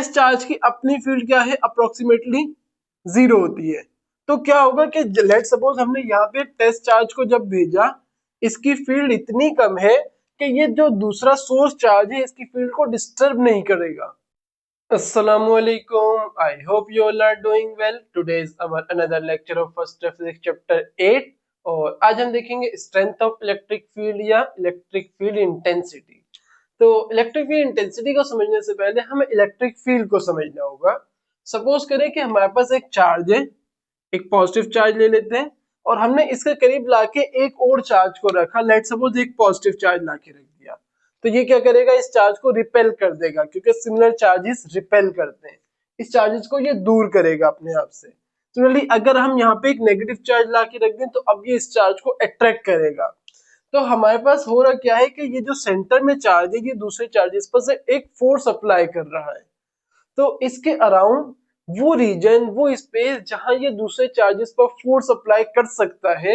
Test charge की अपनी field क्या है, अप्रोक्सीमेटली 0 होती है। तो क्या होगा कि लेट सपोज हमने यहाँ पे टेस्ट चार्ज को जब भेजा, इसकी फील्ड इतनी कम है कि ये जो दूसरा सोर्स चार्ज है इसकी फील्ड को डिस्टर्ब नहीं करेगा। Assalamualaikum. I hope you all are doing well. Today is our another lecture of first physics chapter 8 और आज हम देखेंगे स्ट्रेंथ ऑफ इलेक्ट्रिक फील्ड या इलेक्ट्रिक फील्ड इंटेंसिटी। तो इलेक्ट्रिक फील्ड इंटेंसिटी को समझने से पहले हमें इलेक्ट्रिक फील्ड को समझना होगा। सपोज करें कि हमारे पास एक चार्ज है, एक पॉजिटिव चार्ज ले लेते हैं और हमने इसके करीब लाके एक और चार्ज को रखा, लेट सपोज एक पॉजिटिव चार्ज लाके रख दिया, तो ये क्या करेगा, इस चार्ज को रिपेल कर देगा क्योंकि सिमिलर चार्जेस रिपेल करते हैं, इस चार्जेस को ये दूर करेगा अपने आप से। सिमिलरली अगर हम यहाँ पे एक नेगेटिव चार्ज ला के रख दें तो अब ये इस चार्ज को अट्रैक्ट करेगा। तो हमारे पास हो रहा क्या है कि ये जो सेंटर में चार्ज है ये दूसरे चार्जेस पर से एक फोर्स अप्लाई कर रहा है। तो इसके अराउंड वो रीजन, वो स्पेस जहां ये दूसरे चार्जेस पर फोर्स अप्लाई कर सकता है,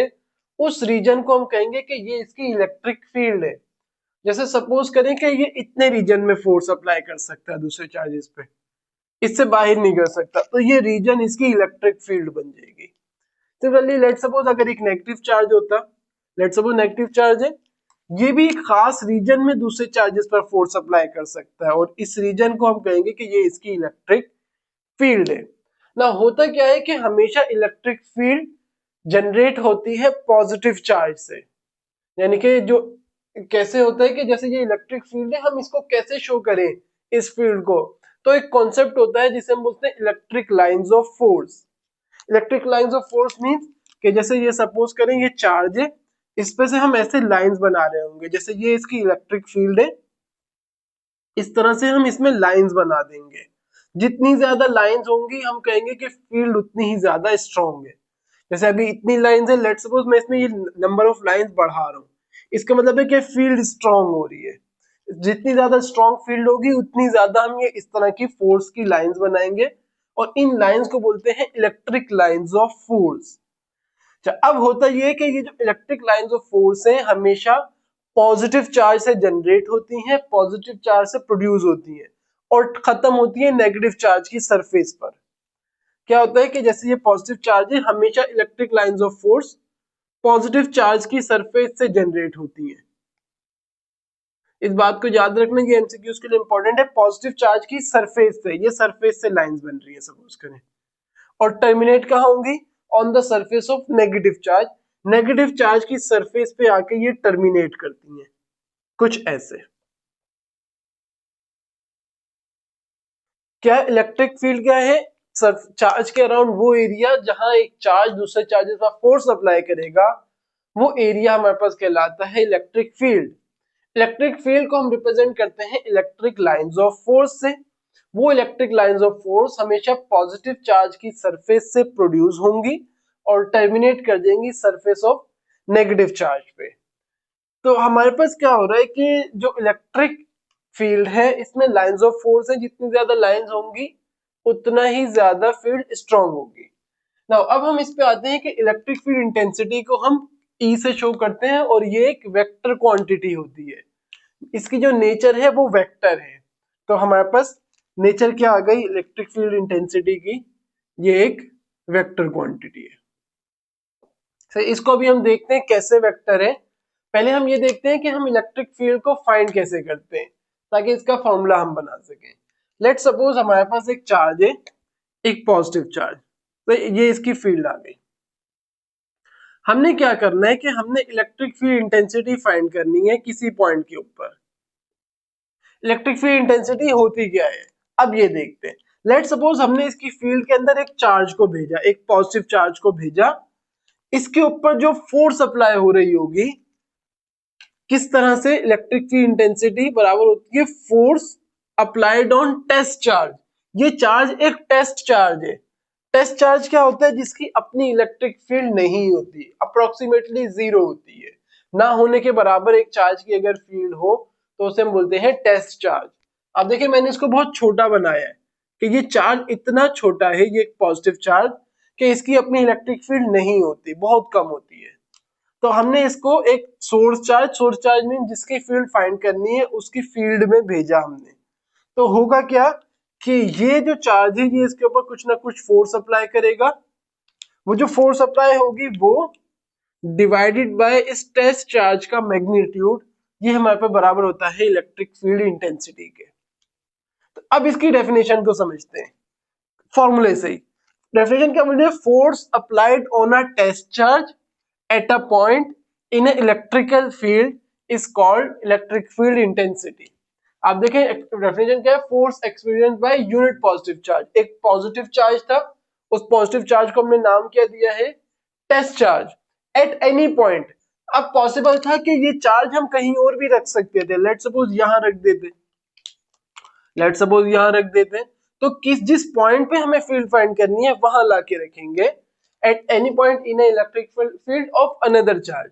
उस रीजन को हम कहेंगे कि ये इसकी इलेक्ट्रिक फील्ड है। जैसे सपोज करें कि ये इतने रीजन में फोर्स अप्लाई कर सकता है दूसरे चार्जेस पे, इससे बाहर नहीं कर सकता, तो ये रीजन इसकी इलेक्ट्रिक फील्ड बन जाएगी। सिमिलरली लेट सपोज अगर एक नेगेटिव चार्ज होता, लेट सपोज नेगेटिव चार्ज है, ये भी एक खास रीजन में दूसरे चार्जेस पर फोर्स अप्लाई कर सकता है और इस रीजन को हम कहेंगे कि ये इसकी इलेक्ट्रिक फील्ड है ना। होता क्या है कि हमेशा इलेक्ट्रिक फील्ड जनरेट होती है पॉजिटिव चार्ज से, यानी कि जो कैसे होता है कि जैसे ये इलेक्ट्रिक फील्ड है, हम इसको कैसे शो करें इस फील्ड को, तो एक कॉन्सेप्ट होता है जिसे हम बोलते हैं electric lines of force. Electric lines of force means कि जैसे ये सपोज करें ये चार्ज है, इस पे से हम ऐसे लाइंस बना रहे होंगे, जैसे ये इसकी इलेक्ट्रिक फील्ड है, इस तरह से हम इसमें लाइंस बना देंगे। जितनी ज्यादा लाइंस होंगी हम कहेंगे कि फील्ड उतनी ही ज्यादा स्ट्रॉन्ग है। जैसे अभी इतनी लाइंस है, लेट्स सपोज मैं इसमें ये नंबर ऑफ लाइंस बढ़ा रहा हूँ, इसका मतलब है कि फील्ड स्ट्रॉन्ग हो रही है। जितनी ज्यादा स्ट्रॉन्ग फील्ड होगी उतनी ज्यादा हम ये इस तरह की फोर्स की लाइंस बनाएंगे और इन लाइंस को बोलते हैं इलेक्ट्रिक लाइंस ऑफ फोर्स। अब होता यह है कि ये जो इलेक्ट्रिक लाइंस ऑफ फोर्स है हमेशा पॉजिटिव चार्ज से जनरेट होती हैं, पॉजिटिव चार्ज से प्रोड्यूस होती हैं और खत्म होती है नेगेटिव चार्ज की सरफेस पर। क्या होता है कि जैसे ये पॉजिटिव चार्ज है, हमेशा electric lines of force positive charge की सरफेस से जनरेट होती है। इस बात को याद रखना, ये एमसीक्यूज के लिए इंपॉर्टेंट है। पॉजिटिव चार्ज की सरफेस से, ये सरफेस से लाइंस बन रही है सपोज करें, और टर्मिनेट कहाँ होंगी, on the surface of negative charge. Negative charge की सरफेस पे आके ये टर्मिनेट करती हैं, कुछ ऐसे। क्या इलेक्ट्रिक फील्ड क्या है, चार्ज के अराउंड वो एरिया जहां एक चार्ज दूसरे चार्जेस पर फोर्स अप्लाई करेगा, वो एरिया हमारे पास कहलाता है इलेक्ट्रिक फील्ड। इलेक्ट्रिक फील्ड को हम रिप्रेजेंट करते हैं इलेक्ट्रिक लाइंस ऑफ फोर्स से। वो इलेक्ट्रिक लाइंस ऑफ फोर्स हमेशा पॉजिटिव चार्ज की सरफेस से प्रोड्यूस होंगी और टर्मिनेट कर देंगी सरफेस ऑफ नेगेटिव चार्ज पे। तो हमारे पास क्या हो रहा है कि जो इलेक्ट्रिक फील्ड है इसमें लाइंस ऑफ फोर्स है, जितनी ज्यादा लाइंस होंगी उतना ही ज्यादा फील्ड स्ट्रांग होगी। नाउ अब हम इस पे आते हैं कि इलेक्ट्रिक फील्ड इंटेंसिटी को हम E से शो करते हैं और ये एक वेक्टर क्वांटिटी होती है। इसकी जो नेचर है वो वेक्टर है। तो हमारे पास नेचर क्या आ गई इलेक्ट्रिक फील्ड इंटेंसिटी की, ये एक वेक्टर क्वांटिटी है। तो इसको भी हम देखते हैं कैसे वेक्टर है। पहले हम ये देखते हैं कि हम इलेक्ट्रिक फील्ड को फाइंड कैसे करते हैं ताकि इसका फॉर्मूला हम बना सकें। लेट सपोज हमारे पास एक चार्ज है, एक पॉजिटिव चार्ज, तो ये इसकी फील्ड आ गई। हमने क्या करना है कि हमने इलेक्ट्रिक फील्ड इंटेंसिटी फाइंड करनी है किसी पॉइंट के ऊपर। इलेक्ट्रिक फील्ड इंटेंसिटी होती क्या है, अब ये देखते हैं। लेट सपोज हमने इसकी फील्ड के अंदर एक चार्ज को भेजा, एक पॉजिटिव चार्ज को भेजा, इसके ऊपर जो फोर्स अप्लाई हो रही होगी, किस तरह से इलेक्ट्रिक फील्ड इंटेंसिटी बराबर होती है force applied on test charge. ये चार्ज एक टेस्ट चार्ज है। टेस्ट चार्ज क्या होता है, जिसकी अपनी इलेक्ट्रिक फील्ड नहीं होती, अप्रोक्सीमेटली 0 होती है। ना होने के बराबर एक चार्ज की अगर फील्ड हो तो उसे हम बोलते हैं टेस्ट चार्ज। अब देखिए मैंने इसको बहुत छोटा बनाया है कि ये चार्ज इतना छोटा है, ये एक पॉजिटिव चार्ज, कि इसकी अपनी इलेक्ट्रिक फील्ड नहीं होती, बहुत कम होती है। तो हमने इसको एक सोर्स चार्ज मीन जिसकी फील्ड फाइंड करनी है उसकी फील्ड में भेजा हमने। तो होगा क्या कि ये जो चार्ज है ये इसके ऊपर कुछ ना कुछ फोर्स अप्लाई करेगा, वो जो फोर्स अप्लाई होगी वो डिवाइडेड बाय इस टेस्ट चार्ज का मैग्नीट्यूड, ये हमारे पे बराबर होता है इलेक्ट्रिक फील्ड इंटेंसिटी के। तो अब इसकी डेफिनेशन को समझते हैं फॉर्मूले से ही। डेफिनेशन क्या बोल रही है? Force applied on a test charge at a point in a electrical field is called electric field intensity. आप देखें डेफिनेशन क्या है? Force experience by unit positive charge. एक पॉजिटिव चार्ज था, उस पॉजिटिव चार्ज को हमने नाम क्या दिया है? Test charge at any point. अब पॉसिबल था कि ये चार्ज हम कहीं और भी रख सकते थे, लेट सपोज यहां रख देते, लेट सपोज यहां रख देते, तो किस जिस पॉइंट पे हमें फील्ड फाइंड करनी है वहां लाके रखेंगे eight any point in electric field of another charge.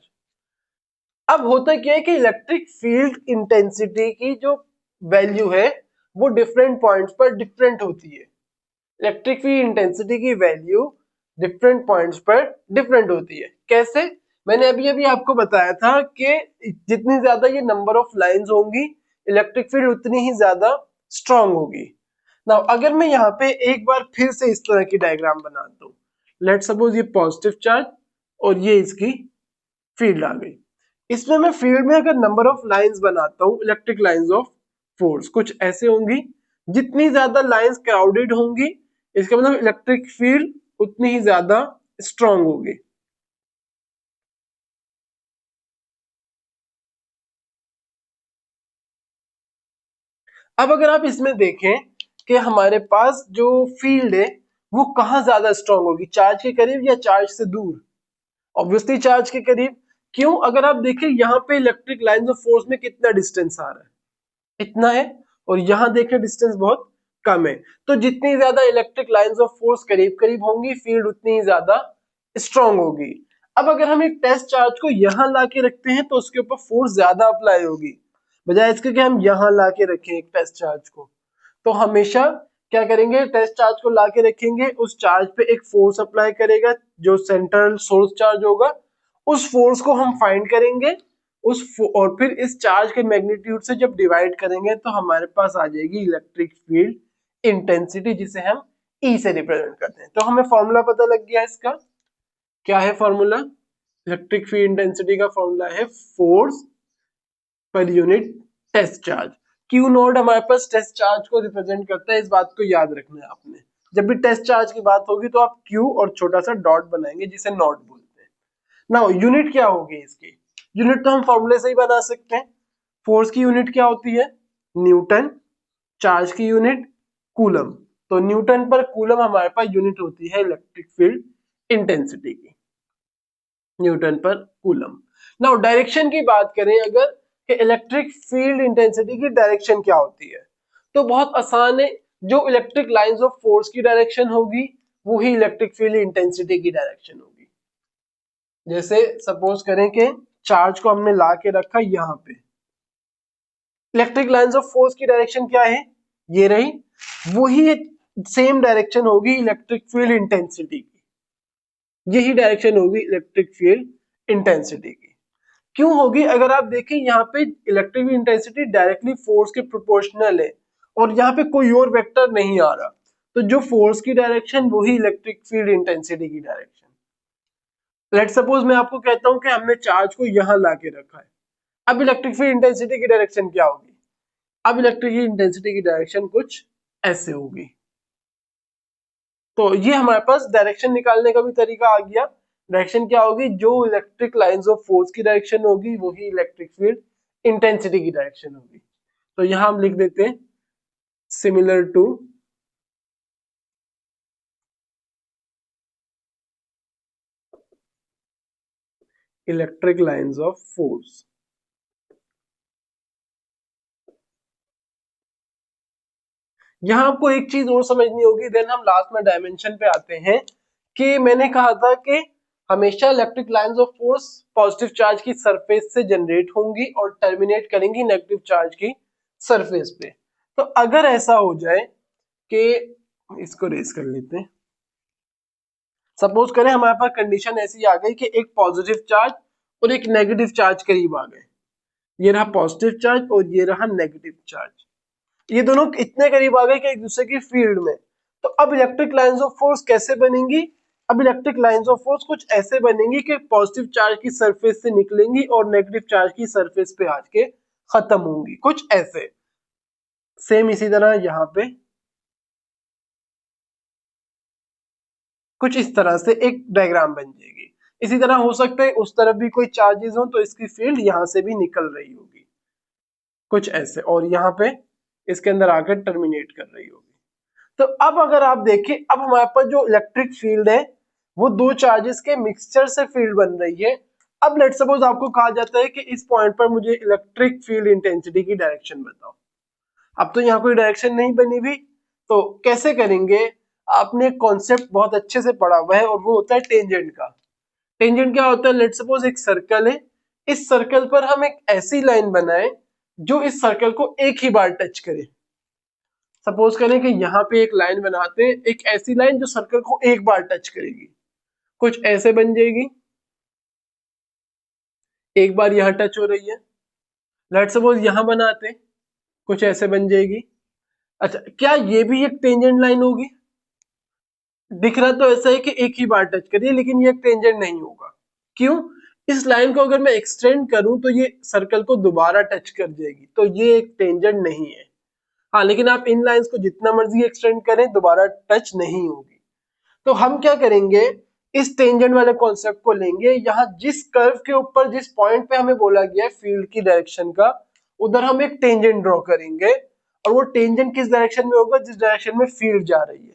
अब होता क्या है कि इलेक्ट्रिक फील्ड इंटेंसिटी की जो वैल्यू है वो डिफरेंट पॉइंट्स पर डिफरेंट होती है। इलेक्ट्रिक फील्ड इंटेंसिटी की वैल्यू डिफरेंट पॉइंट्स पर डिफरेंट होती है। कैसे? मैंने अभी अभी आपको बताया था कि जितनी ज्यादा ये नंबर ऑफ लाइंस होंगी इलेक्ट्रिक फील्ड उतनी ही ज्यादा स्ट्रांग होगी। नाउ अगर मैं यहाँ पे एक बार फिर से इस तरह की डायग्राम बनाता हूँ, लेट सपोज ये पॉजिटिव चार्ज और ये इसकी फील्ड आ गई। इसमें मैं फील्ड में अगर नंबर ऑफ लाइंस बनाता हूँ, इलेक्ट्रिक लाइंस ऑफ फोर्स कुछ ऐसे होंगी, जितनी ज्यादा लाइंस क्राउडेड होंगी इसका मतलब इलेक्ट्रिक फील्ड उतनी ही ज्यादा स्ट्रांग होगी। अब अगर आप इसमें देखें कि हमारे पास जो फील्ड है वो कहाँ ज्यादा स्ट्रांग होगी, चार्ज के करीब या चार्ज से दूर? ऑब्वियसली चार्ज के करीब। क्यों? अगर आप देखें यहाँ पे इलेक्ट्रिक लाइंस ऑफ फोर्स में कितना डिस्टेंस आ रहा है, इतना है, और यहां देखें डिस्टेंस बहुत कम है। तो जितनी ज्यादा इलेक्ट्रिक लाइंस ऑफ फोर्स करीब करीब होंगी फील्ड उतनी ही ज्यादा स्ट्रांग होगी। अब अगर हम एक टेस्ट चार्ज को यहां ला के रखते हैं तो उसके ऊपर फोर्स ज्यादा अप्लाई होगी, बजाय इसके कि हम यहां ला के रखें एक टेस्ट चार्ज को। तो हमेशा क्या करेंगे? टेस्ट चार्ज को ला के रखेंगे, उस चार्ज पे एक फोर्स अप्लाई करेगा जो सेंट्रल सोर्स चार्ज होगा, उस फोर्स को हम फाइंड करेंगे और फिर इस चार्ज के मैग्नीट्यूड से जब डिवाइड करेंगे तो हमारे पास आ जाएगी इलेक्ट्रिक फील्ड इंटेंसिटी, जिसे हम ई से रिप्रेजेंट करते हैं। तो हमें फॉर्मूला पता लग गया इसका। क्या है फॉर्मूला? इलेक्ट्रिक फील्ड इंटेंसिटी का फॉर्मूला है फोर्स पर unit test charge. Q naught हमारे पास टेस्ट चार्ज को रिप्रेजेंट करता है, इस बात को याद रखना है आपने। जब भी टेस्ट चार्ज की बात होगी तो आप क्यू और छोटा सा डॉट बनाएंगे जिसे नॉट बोलते हैं। नाउ यूनिट क्या होगी इसकी? यूनिट तो हम फॉर्मूले से ही बना सकते हैं। फोर्स की यूनिट क्या होती है? न्यूटन। चार्ज की यूनिट कूलम। तो न्यूटन पर कूलम हमारे पास यूनिट होती है इलेक्ट्रिक फील्ड इंटेंसिटी की, न्यूटन पर कूलम। नाउ डायरेक्शन की बात करें अगर कि इलेक्ट्रिक फील्ड इंटेंसिटी की डायरेक्शन क्या होती है, तो बहुत आसान है। जो इलेक्ट्रिक लाइंस ऑफ फोर्स की डायरेक्शन होगी वही इलेक्ट्रिक फील्ड इंटेंसिटी की डायरेक्शन होगी। जैसे सपोज करें कि चार्ज को हमने ला के रखा यहाँ पे, इलेक्ट्रिक लाइंस ऑफ फोर्स की डायरेक्शन क्या है? ये रही। वही सेम डायरेक्शन होगी इलेक्ट्रिक फील्ड इंटेंसिटी की, यही डायरेक्शन होगी इलेक्ट्रिक फील्ड इंटेंसिटी की। क्यों होगी? अगर आप देखें यहाँ पे इलेक्ट्रिक इंटेंसिटी डायरेक्टली फोर्स के प्रोपोर्शनल है और यहाँ पे कोई और वेक्टर नहीं आ रहा, तो जो फोर्स की डायरेक्शन वही इलेक्ट्रिक फील्ड इंटेंसिटी की डायरेक्शन। लेट सपोज मैं आपको कहता हूं कि हमने चार्ज को यहां ला के रखा है, अब इलेक्ट्रिक फील्ड इंटेंसिटी की डायरेक्शन क्या होगी? अब इलेक्ट्रिक इंटेंसिटी की डायरेक्शन कुछ ऐसे होगी। तो ये हमारे पास डायरेक्शन निकालने का भी तरीका आ गया। डायरेक्शन क्या होगी? जो इलेक्ट्रिक लाइंस ऑफ फोर्स की डायरेक्शन होगी वही इलेक्ट्रिक फील्ड इंटेंसिटी की डायरेक्शन होगी। तो यहां हम लिख देते हैं similar to electric lines of force. यहां आपको एक चीज और समझनी होगी, देन हम लास्ट में डायमेंशन पे आते हैं कि मैंने कहा था कि हमेशा electric lines of force positive charge की सरफेस से जनरेट होंगी और टर्मिनेट करेंगी नेगेटिव चार्ज की सरफेस पे। तो अगर ऐसा हो जाए कि इसको रेस कर लेते हैं, सपोज करें हमारे पास कंडीशन ऐसी आ गई कि एक पॉजिटिव चार्ज और एक नेगेटिव चार्ज करीब आ गए, ये रहा पॉजिटिव चार्ज और ये रहा नेगेटिव चार्ज। ये दोनों इतने करीब आ गए कि एक दूसरे की फील्ड में। तो अब इलेक्ट्रिक लाइंस ऑफ फोर्स कैसे बनेंगी? अब इलेक्ट्रिक लाइंस ऑफ फोर्स कुछ ऐसे बनेंगी कि पॉजिटिव चार्ज की सरफेस से निकलेंगी और नेगेटिव चार्ज की सरफेस पे आके खत्म होंगी, कुछ ऐसे। सेम इसी तरह यहाँ पे कुछ इस तरह से एक डायग्राम बन जाएगी। इसी तरह हो सकता है उस तरफ भी कोई चार्जेस हो तो इसकी फील्ड यहाँ से भी निकल रही होगी, कुछ ऐसे, और यहाँ पे इसके अंदर आकर टर्मिनेट कर रही होगी। तो अब अगर आप देखें, अब हमारे पास जो इलेक्ट्रिक फील्ड है वो दो चार्जेस के मिक्सचर से फील्ड बन रही है। अब लेट सपोज आपको कहा जाता है कि इस पॉइंट पर मुझे इलेक्ट्रिक फील्ड इंटेंसिटी की डायरेक्शन बताओ। अब तो यहाँ कोई डायरेक्शन नहीं बनी हुई, तो कैसे करेंगे? आपने कॉन्सेप्ट बहुत अच्छे से पढ़ा हुआ है और वो होता है टेंजेंट का। टेंजेंट क्या होता है? लेट सपोज एक सर्कल है, इस सर्कल पर हम एक ऐसी लाइन बनाए जो इस सर्कल को एक ही बार टच करे। सपोज करें कि यहाँ पे एक लाइन बनाते हैं, एक ऐसी लाइन जो सर्कल को एक बार टच करेगी, कुछ ऐसे बन जाएगी, एक बार यहाँ टच हो रही है। लेट सपोज यहाँ बनाते, कुछ ऐसे बन जाएगी। अच्छा, क्या ये भी एक टेंजेंट लाइन होगी? दिख रहा तो ऐसा है कि एक ही बार टच करिए, लेकिन ये एक टेंजेंट नहीं होगा। क्यों? इस लाइन को अगर मैं एक्सटेंड करूं तो ये सर्कल को दोबारा टच कर जाएगी, तो ये एक टेंजेंट नहीं है। हाँ, लेकिन आप इन लाइंस को जितना मर्जी एक्सटेंड करें दोबारा टच नहीं होगी। तो हम क्या करेंगे, इस टेंजेंट वाले कॉन्सेप्ट को लेंगे, यहाँ जिस कर्व के ऊपर जिस पॉइंट पे हमें बोला गया है फील्ड की डायरेक्शन का, उधर हम एक टेंजेंट ड्रॉ करेंगे। और वो टेंजेंट किस डायरेक्शन में होगा? जिस डायरेक्शन में फील्ड जा रही है।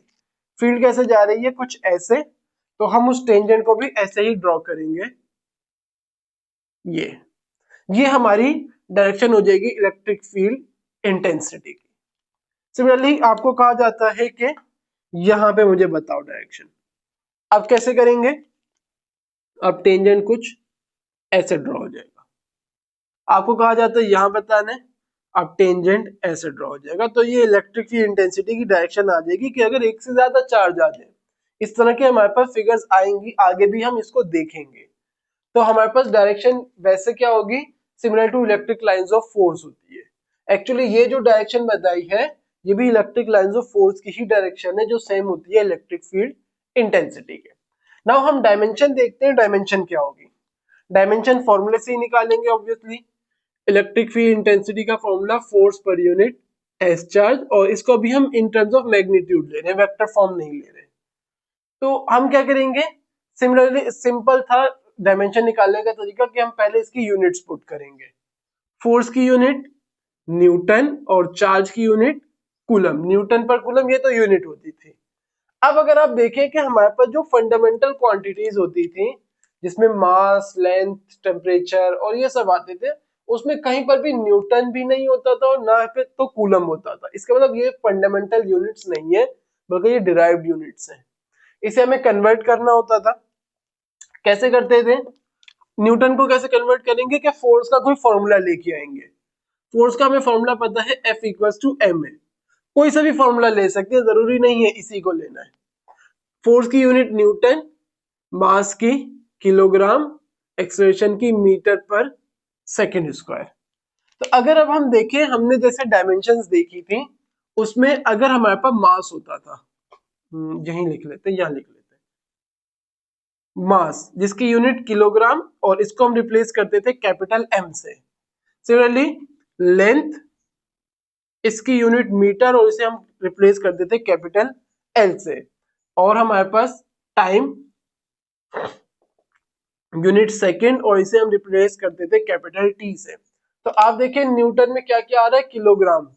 फील्ड कैसे जा रही है? कुछ ऐसे। तो हम उस टेंजेंट को भी ऐसे ही ड्रॉ करेंगे। ये हमारी डायरेक्शन हो जाएगी इलेक्ट्रिक फील्ड इंटेंसिटी की। सिमिलरली आपको कहा जाता है कि यहां पे मुझे बताओ डायरेक्शन। अब कैसे करेंगे? अब टेंजेंट कुछ ऐसे ड्रॉ हो जाएगा, आपको कहा जाता है यहां बताना है, अब टेंजेंट ऐसे ड्रॉ हो जाएगा। तो ये इलेक्ट्रिक फील्ड इंटेंसिटी की डायरेक्शन आ जाएगी कि अगर एक से ज्यादा चार्ज आ जाए, इस तरह के हमारे पास फिगर्स आएंगी, आगे भी हम इसको देखेंगे। तो हमारे पास डायरेक्शन वैसे क्या होगी? Similar to electric lines of force होती है। एक्चुअली ये जो डायरेक्शन बताई है ये भी इलेक्ट्रिक लाइंस ऑफ फोर्स की ही डायरेक्शन है, जो सेम होती है इलेक्ट्रिक फील्ड इंटेंसिटी के। नाउ हम डायमेंशन देखते हैं, डायमेंशन क्या होगी। डायमेंशन फॉर्मूले से ही निकालेंगे ऑब्वियसली। इलेक्ट्रिक फील्ड इंटेंसिटी का फॉर्मूला फोर्स पर यूनिट एस चार्ज, और इसको अभी हम इन टर्म्स ऑफ मैग्नीट्यूड ले रहे हैं, वेक्टर फॉर्म नहीं ले रहे। तो हम क्या करेंगे, सिमिलरली सिंपल था डायमेंशन निकालने का तरीका कि हम पहले इसकी यूनिट्स पुट करेंगे। फोर्स की यूनिट न्यूटन और चार्ज की यूनिट कूलम। न्यूटन पर कूलम ये तो यूनिट होती थी। अब अगर आप देखें कि हमारे पास जो फंडामेंटल क्वांटिटीज होती थी, जिसमें मास, लेंथ, टेम्परेचर और ये सब आते थे, उसमें कहीं पर भी न्यूटन भी नहीं होता था और ना फिर तो कूलम होता था। इसका मतलब ये फंडामेंटल यूनिट्स नहीं है, बल्कि ये डिराइव्ड यूनिट्स हैं। इसे हमें कन्वर्ट करना होता था। कैसे करते थे? न्यूटन को कैसे कन्वर्ट करेंगे कि फोर्स का कोई फॉर्मूला लेके आएंगे। फोर्स का हमें फॉर्मूला पता है F इक्वल्स टू एम है। कोई सा भी फॉर्मूला ले सकते हैं, जरूरी नहीं है इसी को लेना है। फोर्स की यूनिट न्यूटन, मास की किलोग्राम, एक्सेलरेशन की मीटर पर सेकंड स्क्वायर। तो अगर अब हम देखें, हमने जैसे डायमेंशंस देखी थी, उसमें अगर हमारे पास मास होता था, यहीं लिख लेते, यहां लिख लेते, मास जिसकी यूनिट किलोग्राम, और इसको हम रिप्लेस करते थे कैपिटल एम से। सिमिलरली लेंथ, इसकी यूनिट मीटर, और इसे हम रिप्लेस करते थे कैपिटल एल से। और हमारे पास टाइम, यूनिट सेकंड, और इसे हम रिप्लेस करते थे कैपिटल टी से। तो आप देखिए न्यूटन में क्या क्या आ रहा है, किलोग्राम,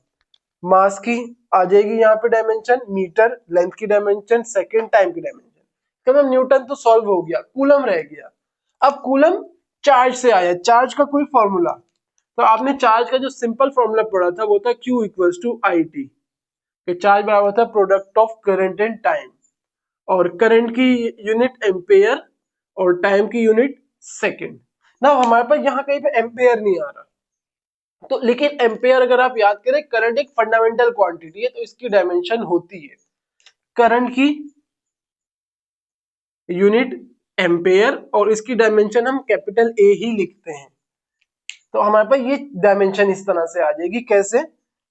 मास की आ जाएगी यहाँ पे डायमेंशन, मीटर लेंथ की डायमेंशन, सेकंड टाइम की डायमेंशन। मतलब न्यूटन तो सॉल्व हो गया, कूलम रह गया। अब कूलम चार्ज से आया, चार्ज का कोई फॉर्मूला, तो आपने चार्ज का जो सिंपल फॉर्मूला पढ़ा था वो था Q equals to I T. चार्ज बराबर था product of current and time, और करंट की यूनिट एम्पेयर और टाइम की यूनिट सेकंड। ना हमारे पास यहाँ कहीं पे एम्पेयर नहीं आ रहा, तो लेकिन एम्पेयर अगर आप याद करें, करंट एक फंडामेंटल क्वांटिटी है, तो इसकी डायमेंशन होती है करंट की यूनिट एम्पेयर, और इसकी डायमेंशन हम कैपिटल ए ही लिखते हैं। तो हमारे पास ये डायमेंशन इस तरह से आ जाएगी, कैसे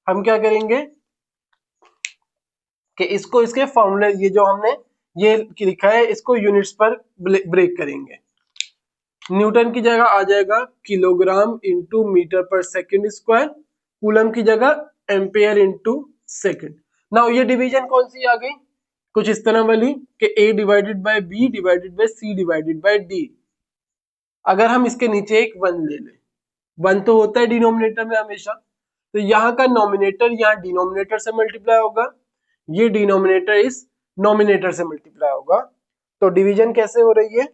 हम क्या करेंगे कि इसको इसके फॉर्मूले, ये जो हमने ये लिखा है, इसको यूनिट्स पर ब्रेक करेंगे। न्यूटन की जगह आ जाएगा किलोग्राम इंटू मीटर पर सेकंड स्क्वायर, कूलम की जगह एम्पेयर इंटू सेकंड। नाउ ये डिवीजन कौन सी आ गई, कुछ इस तरह वाली कि a divided by b divided by c divided by d। अगर हम इसके नीचे एक 1 ले लें, 1 तो होता है डिनोमिनेटर में हमेशा, तो यहाँ का नॉमिनेटर यहाँ डिनोमिनेटर से मल्टीप्लाई होगा, ये डिनोमिनेटर इस नॉमिनेटर से मल्टीप्लाई होगा। तो डिवीजन कैसे हो रही है,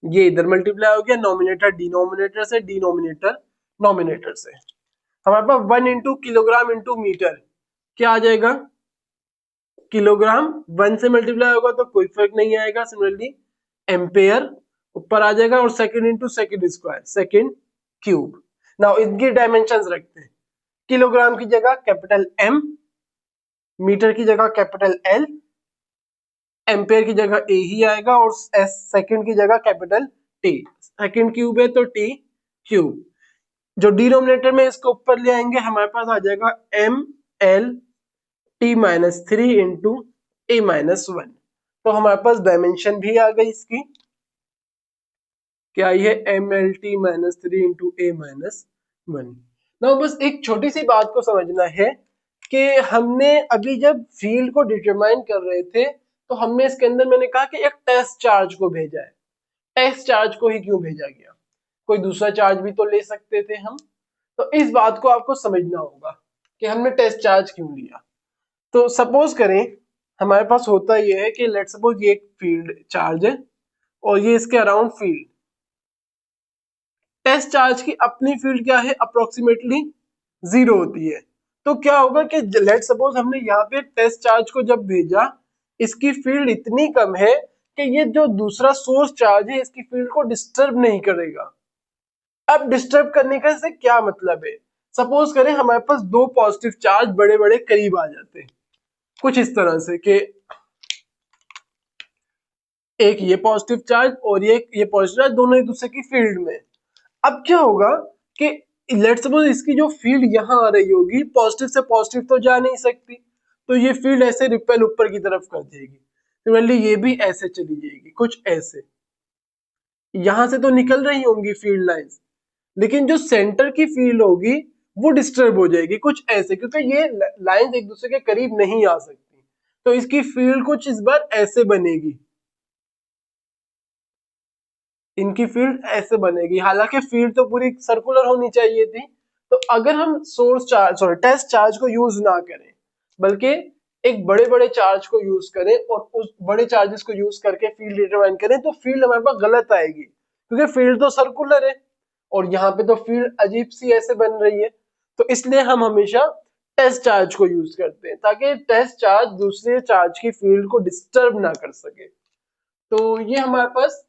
ये इधर मल्टीप्लाई हो गया, नॉमिनेटर डिनोमिनेटर से, डिनोमिनेटर नॉमिनेटर से। हमारे पास 1 इंटू किलोग्राम इंटू मीटर क्या आ जाएगा, किलोग्राम 1 से मल्टीप्लाई होगा तो कोई फर्क नहीं आएगा, सिमिलरली एम्पेयर ऊपर आ जाएगा, और second into second square, second cube. Now इनकी डायमेंशंस रखते हैं, किलोग्राम की जगह कैपिटल M, मीटर की जगह कैपिटल L, एम्पेयर की जगह A ही आएगा, और सेकंड की जगह कैपिटल T, सेकंड क्यूब है तो T क्यूब। जो डिनोमिनेटर में इसको ऊपर ले आएंगे, हमारे पास आ जाएगा ML T-3 इंटू A-1। तो हमारे पास डायमेंशन भी आ गई इसकी, क्या ये ML-T-3 इंटू A-1। ना बस एक छोटी सी बात को समझना है कि हमने अभी जब फील्ड को डिटरमाइन कर रहे थे, तो हमने इसके अंदर, मैंने कहा कि एक टेस्ट चार्ज को भेजा है। टेस्ट चार्ज को ही क्यों भेजा गया, कोई दूसरा चार्ज भी तो ले सकते थे हम। तो इस बात को आपको समझना होगा कि हमने टेस्ट चार्ज क्यों लिया। तो सपोज करें हमारे पास होता यह है कि लेट्स सपोज ये एक फील्ड चार्ज है और ये इसके अराउंड फील्ड। टेस्ट चार्ज की अपनी फील्ड क्या है, अप्रोक्सीमेटली 0 होती है। तो क्या होगा कि लेट्स सपोज हमने यहाँ पे टेस्ट चार्ज को जब भेजा, इसकी फील्ड इतनी कम है कि ये जो दूसरा सोर्स चार्ज है इसकी फील्ड को डिस्टर्ब नहीं करेगा। अब डिस्टर्ब करने का से क्या मतलब है, सपोज करें हमारे पास दो पॉजिटिव चार्ज बड़े बड़े करीब आ जाते हैं, कुछ इस तरह से कि एक ये पॉजिटिव चार्ज और ये पॉजिटिव चार्ज, दोनों एक दूसरे की फील्ड में। अब क्या होगा कि लेट्स सपोज इसकी जो फील्ड यहाँ आ रही होगी, पॉजिटिव से पॉजिटिव तो जा नहीं सकती, तो ये फील्ड ऐसे रिपेल ऊपर की तरफ कर देगी, सिमिलरली ये भी ऐसे चली जाएगी, कुछ ऐसे। यहां से तो निकल रही होंगी फील्ड लाइंस, लेकिन जो सेंटर की फील्ड होगी वो डिस्टर्ब हो जाएगी, कुछ ऐसे, क्योंकि ये लाइंस एक दूसरे के करीब नहीं आ सकती, तो इसकी फील्ड कुछ इस बार ऐसे बनेगी, इनकी फील्ड ऐसे बनेगी। हालांकि फील्ड तो पूरी सर्कुलर होनी चाहिए थी। तो अगर हम टेस्ट चार्ज को यूज ना करें, बल्कि एक बड़े बड़े चार्ज को यूज करें और उस बड़े चार्जेस को यूज करके फील्ड डिटरमाइन करें, तो फील्ड हमारे पास गलत आएगी, क्योंकि फील्ड तो सर्कुलर है और यहाँ पे तो फील्ड अजीब सी ऐसे बन रही है। तो इसलिए हम हमेशा टेस्ट चार्ज को यूज करते हैं, ताकि टेस्ट चार्ज दूसरे चार्ज की फील्ड को डिस्टर्ब ना कर सके। तो ये हमारे पास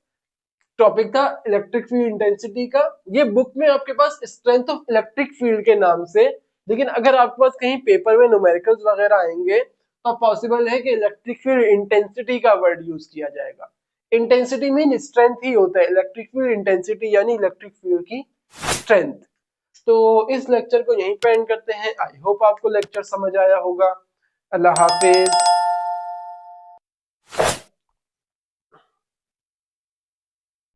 टॉपिक था इलेक्ट्रिक फील्ड इंटेंसिटी का। ये बुक में आपके पास स्ट्रेंथ ऑफ इलेक्ट्रिक फील्ड के नाम से, लेकिन अगर आपके पास कहीं पेपर में न्यूमेरिकल्स वगैरह आएंगे तो पॉसिबल है कि इलेक्ट्रिक फील्ड इंटेंसिटी का वर्ड यूज किया जाएगा। इंटेंसिटी मीन स्ट्रेंथ ही होता है, इलेक्ट्रिक फील्ड इंटेंसिटी यानी इलेक्ट्रिक फील्ड की स्ट्रेंथ। तो इस लेक्चर को यहीं पे एंड करते हैं। आई होप आपको लेक्चर समझ आया होगा। अल्लाह हाफिज।